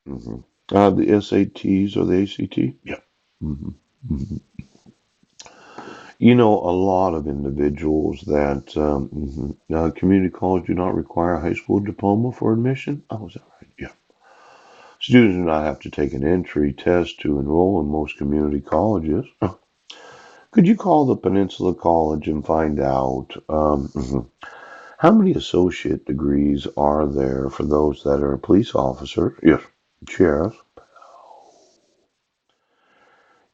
hmm The SATs or the ACT? Yeah. hmm hmm a lot of individuals that community college do not require a high school diploma for admission. Oh, is that right? Yeah. Students do not have to take an entry test to enroll in most community colleges. Could you call the Peninsula College and find out how many associate degrees are there for those that are police officers? Yes, sheriffs.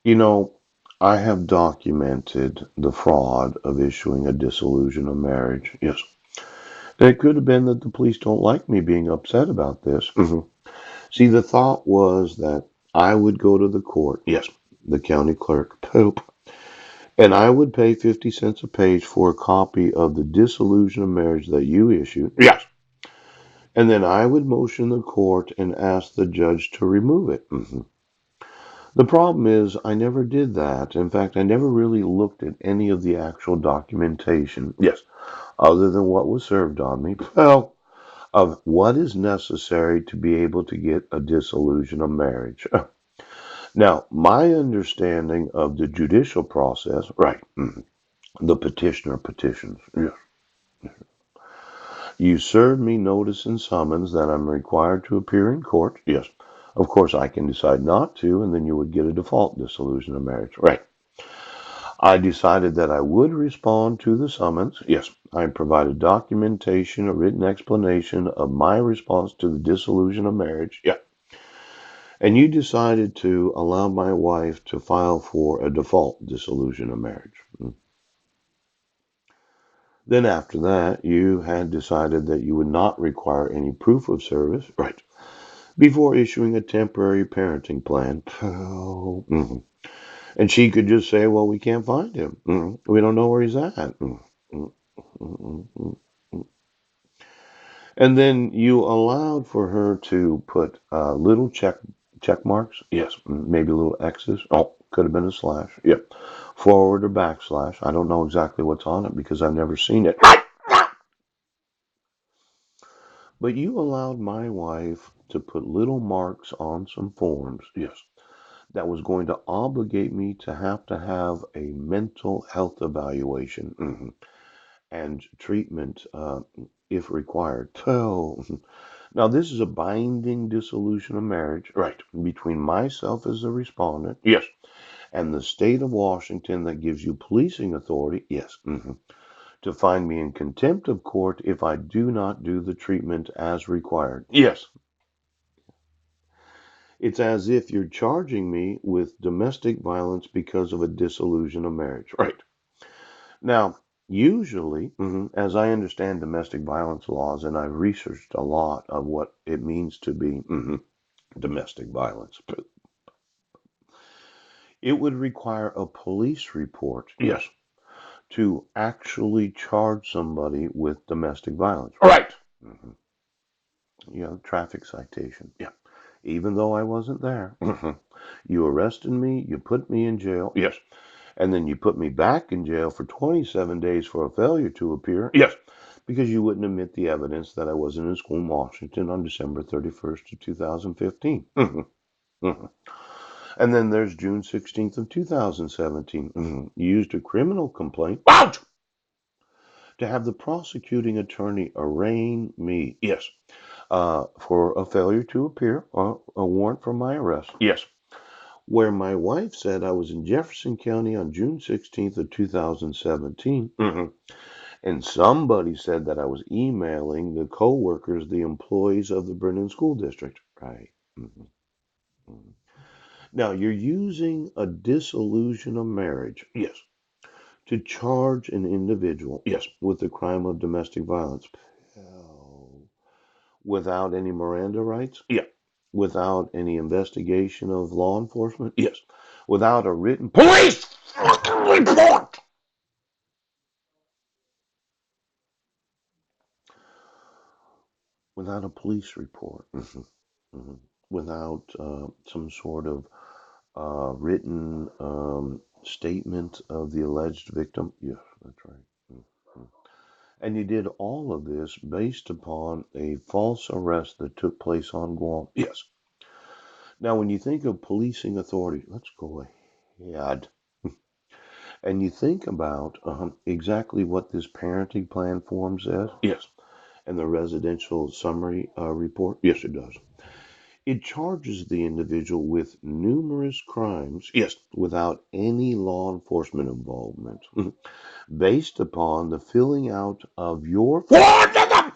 You know, I have documented the fraud of issuing a dissolution of marriage. Yes. It could have been that the police don't like me being upset about this. See, the thought was that I would go to the court, yes, the county clerk, poop, and I would pay 50 cents a page for a copy of the dissolution of marriage that you issued. Yes. And then I would motion the court and ask the judge to remove it. The problem is, I never did that. In fact, I never really looked at any of the actual documentation. Yes, other than what was served on me. Well, of what is necessary to be able to get a dissolution of marriage. Now, my understanding of the judicial process, right, the petitioner petitions. Yes. You serve me notice and summons that I'm required to appear in court. Yes. Of course, I can decide not to, and then you would get a default dissolution of marriage. Right. I decided that I would respond to the summons. Yes. I provided documentation, a written explanation of my response to the dissolution of marriage. Yeah. And you decided to allow my wife to file for a default dissolution of marriage. Then after that, you had decided that you would not require any proof of service. Right. Before issuing a temporary parenting plan. Oh, and she could just say, well, we can't find him. We don't know where he's at. And then you allowed for her to put little check marks. Yes, maybe little X's. Oh, could have been a slash. Yep. Forward or backslash. I don't know exactly what's on it because I've never seen it. But you allowed my wife to put little marks on some forms. Yes. That was going to obligate me to have a mental health evaluation and treatment if required. So, now this is a binding dissolution of marriage, right, between myself as the respondent, yes, and the state of Washington that gives you policing authority, yes, to find me in contempt of court if I do not do the treatment as required. Yes. It's as if you're charging me with domestic violence because of a dissolution of marriage. Right. Now, usually, as I understand domestic violence laws, and I've researched a lot of what it means to be domestic violence, it would require a police report, yes, to actually charge somebody with domestic violence. Right. hmm Traffic citation. Yeah. Even though I wasn't there. You arrested me, you put me in jail. Yes. And then you put me back in jail for 27 days for a failure to appear. Yes. Because you wouldn't admit the evidence that I wasn't in school in Washington on December 31st of 2015. And then there's June 16th of 2017. You used a criminal complaint. Ouch! To have the prosecuting attorney arraign me. Yes. For a failure to appear, a warrant for my arrest. Yes. Where my wife said I was in Jefferson County on June 16th of 2017, and somebody said that I was emailing the co-workers, the employees of the Brennan School District. Right. Mhm, mhm. Now you're using a dissolution of marriage, yes, to charge an individual, yes, with the crime of domestic violence. Hell, without any Miranda rights? Yeah. Without any investigation of law enforcement? Yes. Without a written police fucking report? Without a police report? Mhm. Without some sort of written statement of the alleged victim? Yes, that's right. Mhm. And you did all of this based upon a false arrest that took place on Guam? Yes. Now, when you think of policing authority, let's go ahead and you think about exactly what this parenting plan form says. Yes. And the residential summary report. Yes, it does. It charges the individual with numerous crimes. Yes. Without any law enforcement involvement, based upon the filling out of your form.